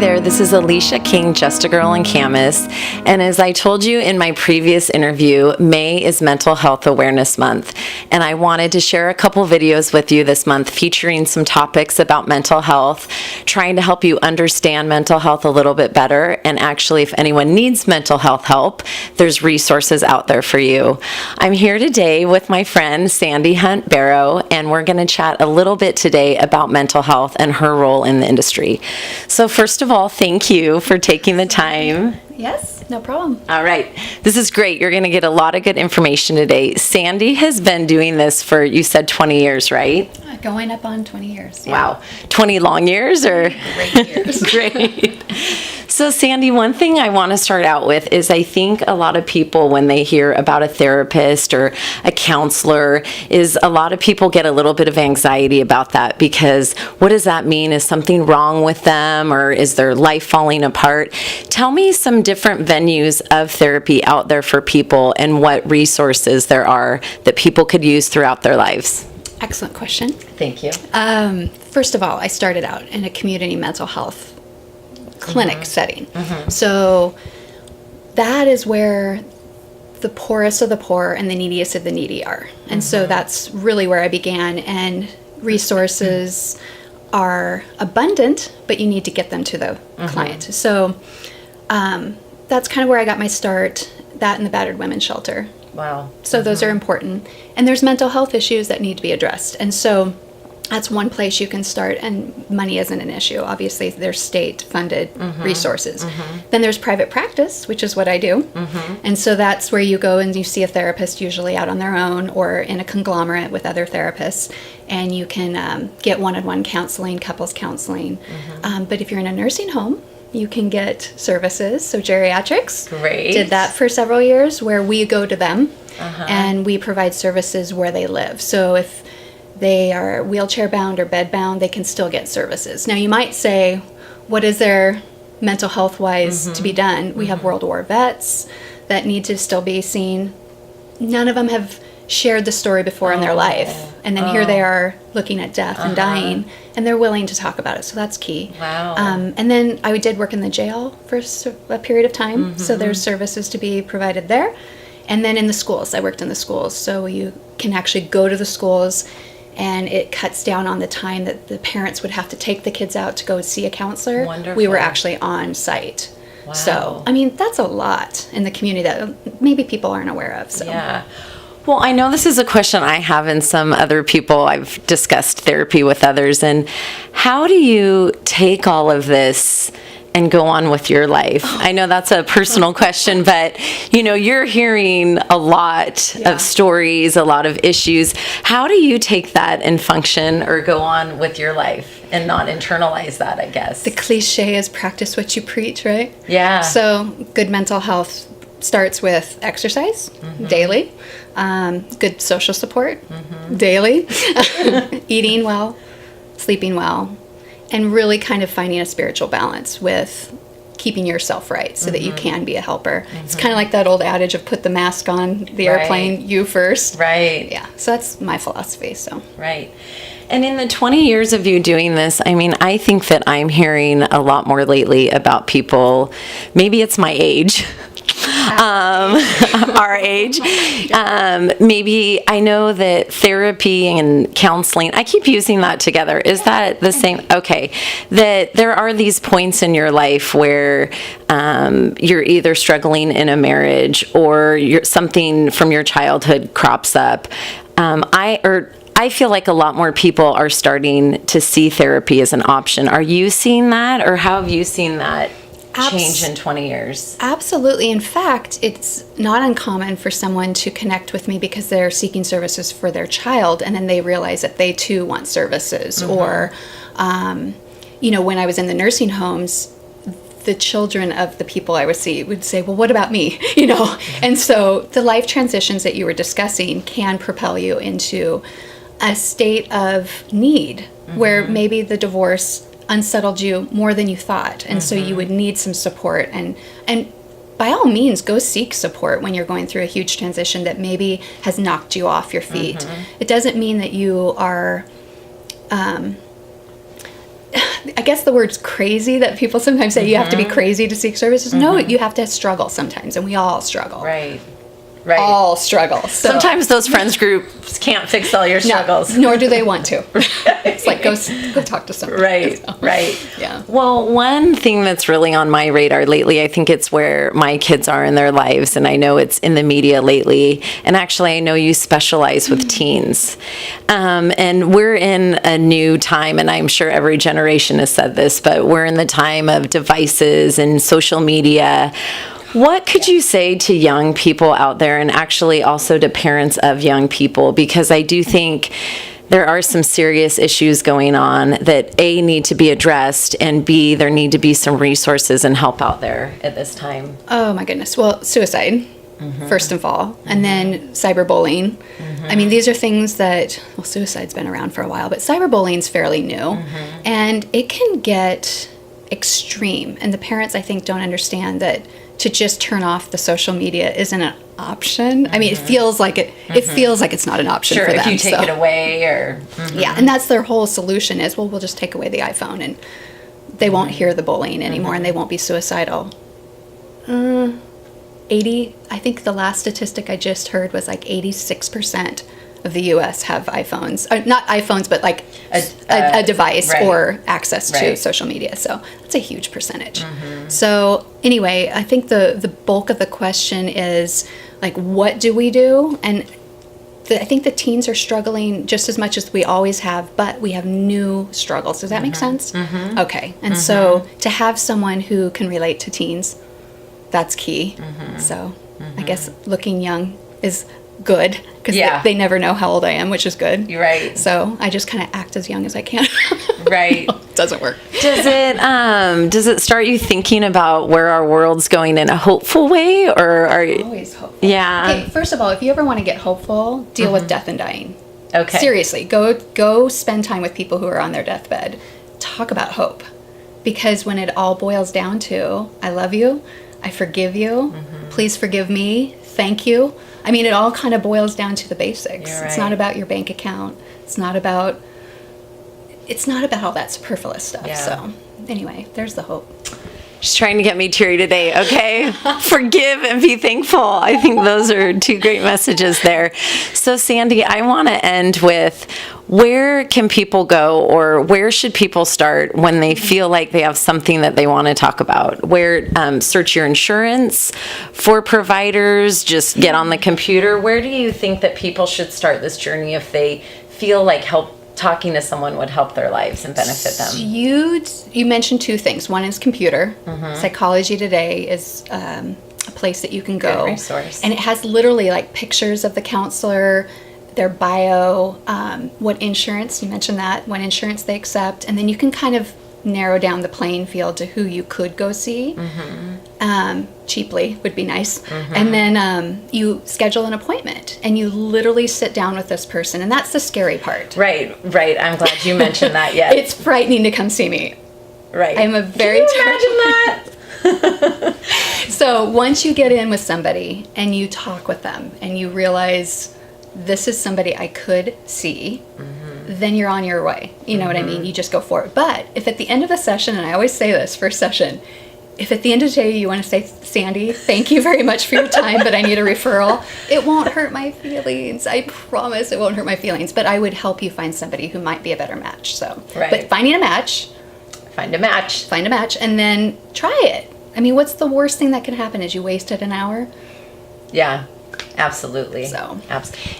there, this is Alicia King, Just a Girl in Camas, and as I told you in my previous interview, May is Mental Health Awareness Month, and I wanted to share a couple videos with you this month featuring some topics about mental health, trying to help you understand mental health a little bit better, and actually if anyone needs mental health help, there's resources out there for you. I'm here today with my friend Sandra Hunt Bero, and we're going to chat a little bit today about mental health and her role in the industry. So first of all, thank you for taking the time. Yes, no problem. All right. This is great. You're going to get a lot of good information today. Sandy has been doing this for, you said 20 years, right? Going up on 20 years. Yeah. Wow. 20 long years or? Great years. Great. So Sandy, one thing I want to start out with is I think a lot of people, when they hear about a therapist or a counselor, is a lot of people get a little bit of anxiety about that because what does that mean? Is something wrong with them or is their life falling apart? Tell me some different venues of therapy out there for people and what resources there are that people could use throughout their lives. Excellent question. Thank you. First of all, I started out in a community mental health clinic setting. So that is where the poorest of the poor and the neediest of the needy are. And so that's really where I began. And resources are abundant, but you need to get them to the client. So that's kind of where I got my start, that and the battered women's shelter. Wow. So those are important. And there's mental health issues that need to be addressed. And so that's one place you can start, and money isn't an issue. Obviously, there's state-funded resources. Then there's private practice, which is what I do. And so that's where you go and you see a therapist, usually out on their own or in a conglomerate with other therapists, and you can get one-on-one counseling, couples counseling. But if you're in a nursing home, you can get services. So geriatrics did that for several years, where we go to them and we provide services where they live. So if they are wheelchair bound or bed bound, they can still get services. Now you might say, what is there mental health wise to be done? We have World War vets that need to still be seen. None of them have shared the story before in their life. And then here they are looking at death and dying, and they're willing to talk about it. So that's key. Wow. And then I did work in the jail for a period of time. So there's services to be provided there. And then in the schools, I worked in the schools. So you can actually go to the schools, and it cuts down on the time that the parents would have to take the kids out to go see a counselor. Wonderful. We were actually on site. Wow. So, I mean, that's a lot in the community that maybe people aren't aware of. So. Yeah. Well, I know this is a question I have and some other people. I've discussed therapy with others. And how do you take all of this and go on with your life? I know that's a personal question, but you know, you're hearing a lot of stories, a lot of issues. How do you take that and function or go on with your life and not internalize that, I guess? The cliche is practice what you preach, right? Yeah. So good mental health starts with exercise daily, good social support daily, eating well, sleeping well, and really kind of finding a spiritual balance with keeping yourself right so that you can be a helper. It's kind of like that old adage of put the mask on the airplane, you first. Right. Yeah, so that's my philosophy. So. Right. And in the 20 years of you doing this, I mean, I think that I'm hearing a lot more lately about people, maybe it's my age, our age. Maybe I know that therapy and counseling, I keep using that together. Is that the same? Okay. That there are these points in your life where you're either struggling in a marriage or something from your childhood crops up. I feel like a lot more people are starting to see therapy as an option. Are you seeing that, or how have you seen that change in 20 years? Absolutely. In fact, it's not uncommon for someone to connect with me because they're seeking services for their child, and then they realize that they too want services. Or, you know, when I was in the nursing homes, the children of the people I would see would say, well, what about me? You know? And so the life transitions that you were discussing can propel you into a state of need where maybe the divorce unsettled you more than you thought. And so you would need some support. And by all means, go seek support when you're going through a huge transition that maybe has knocked you off your feet. It doesn't mean that you are I guess the word's crazy that people sometimes say you have to be crazy to seek services. No, you have to struggle sometimes, and we all struggle. Right. All struggle. So. Sometimes those friends groups can't fix all your struggles. No, nor do they want to. It's like, go talk to somebody. Right, So, right. Yeah. Well, one thing that's really on my radar lately, I think it's where my kids are in their lives, and I know it's in the media lately. And actually, I know you specialize with teens. And we're in a new time, and I'm sure every generation has said this, but we're in the time of devices and social media. What could you say to young people out there, and actually also to parents of young people? Because I do think there are some serious issues going on that A, need to be addressed, and B, there need to be some resources and help out there at this time. Oh my goodness. Well, suicide, first of all, and then cyberbullying. I mean, these are things that, well, suicide's been around for a while, but cyberbullying's fairly new, and it can get extreme. And the parents, I think, don't understand that to just turn off the social media isn't an option. I mean, it feels like it's not an option for them. Sure, if you take it away or... Yeah, and that's their whole solution is, well, we'll just take away the iPhone and they won't hear the bullying anymore and they won't be suicidal. 80, I think the last statistic I just heard was like 86% of the U.S. have iPhones. Not iPhones, but like a device or access to social media. So that's a huge percentage. So anyway, I think the bulk of the question is like, what do we do? And I think the teens are struggling just as much as we always have, but we have new struggles. Does that make sense? Okay. And so to have someone who can relate to teens, that's key. So I guess looking young is good because they never know how old I am, which is good. You're right. So I just kind of act as young as I can. Right. Doesn't work. Does it start you thinking about where our world's going in a hopeful way, or are you Always hopeful. Yeah. Okay, first of all, if you ever want to get hopeful, deal with death and dying. Okay. Seriously, go spend time with people who are on their deathbed. Talk about hope. Because when it all boils down to, I love you, I forgive you, please forgive me, thank you. I mean, it all kind of boils down to the basics. You're right. It's not about your bank account. It's not about all that superfluous stuff. Yeah. So anyway, there's the hope. She's trying to get me teary today, okay? Forgive and be thankful. I think those are two great messages there. So, Sandy, I want to end with, where can people go, or where should people start when they feel like they have something that they want to talk about? Where, search your insurance for providers, just get on the computer. Where do you think that people should start this journey if they feel like talking to someone would help their lives and benefit them? You mentioned two things. One is computer. Psychology Today is a place that you can go. Good resource. And it has literally like pictures of the counselor, their bio, what insurance, you mentioned that, what insurance they accept, and then you can kind of narrow down the playing field to who you could go see. Cheaply would be nice. And then you schedule an appointment and you literally sit down with this person, and that's the scary part. Right. I'm glad you mentioned that. Yes. It's frightening to come see me. Right. I'm a very Can you imagine that? So once you get in with somebody and you talk with them and you realize this is somebody I could see, then you're on your way. You know what I mean? You just go for it. But if at the end of the session, and I always say this, first session, if at the end of the day you want to say, Sandy, thank you very much for your time, but I need a referral, it won't hurt my feelings. I promise it won't hurt my feelings. But I would help you find somebody who might be a better match. So, But finding a match. Find a match. And then try it. I mean, what's the worst thing that can happen is you wasted an hour? Yeah. Absolutely. So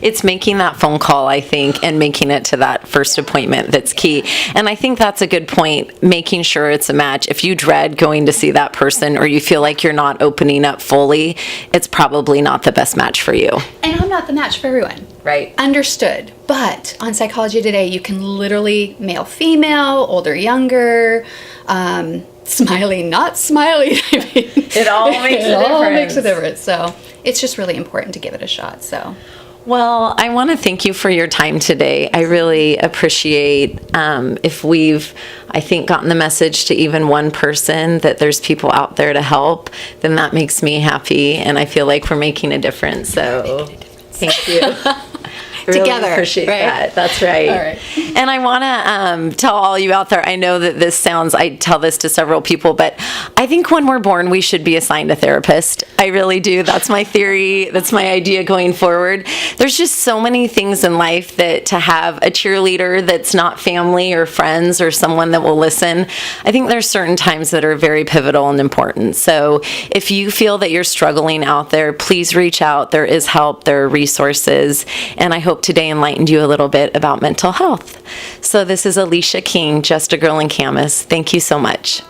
it's making that phone call, I think, and making it to that first appointment that's key. And I think that's a good point, making sure it's a match. If you dread going to see that person, or you feel like you're not opening up fully, it's probably not the best match for you. And I'm not the match for everyone. Right. Understood. But on Psychology Today, you can literally male, female, older, younger, smiling, not smiling. I mean, it all makes a difference. So it's just really important to give it a shot. So, well, I want to thank you for your time today. I really appreciate if we've, I think, gotten the message to even one person that there's people out there to help, then that makes me happy, and I feel like we're making a difference. So thank you. Really together. appreciate right? that. That's right. All right. And I want to tell all you out there, I know that this sounds, I tell this to several people, but I think when we're born, we should be assigned a therapist. I really do. That's my theory. That's my idea going forward. There's just so many things in life that to have a cheerleader that's not family or friends or someone that will listen, I think there's certain times that are very pivotal and important. So if you feel that you're struggling out there, please reach out. There is help. There are resources. And I hope today enlightened you a little bit about mental health. So this is Alicia King, Just a Girl in Camas. Thank you so much.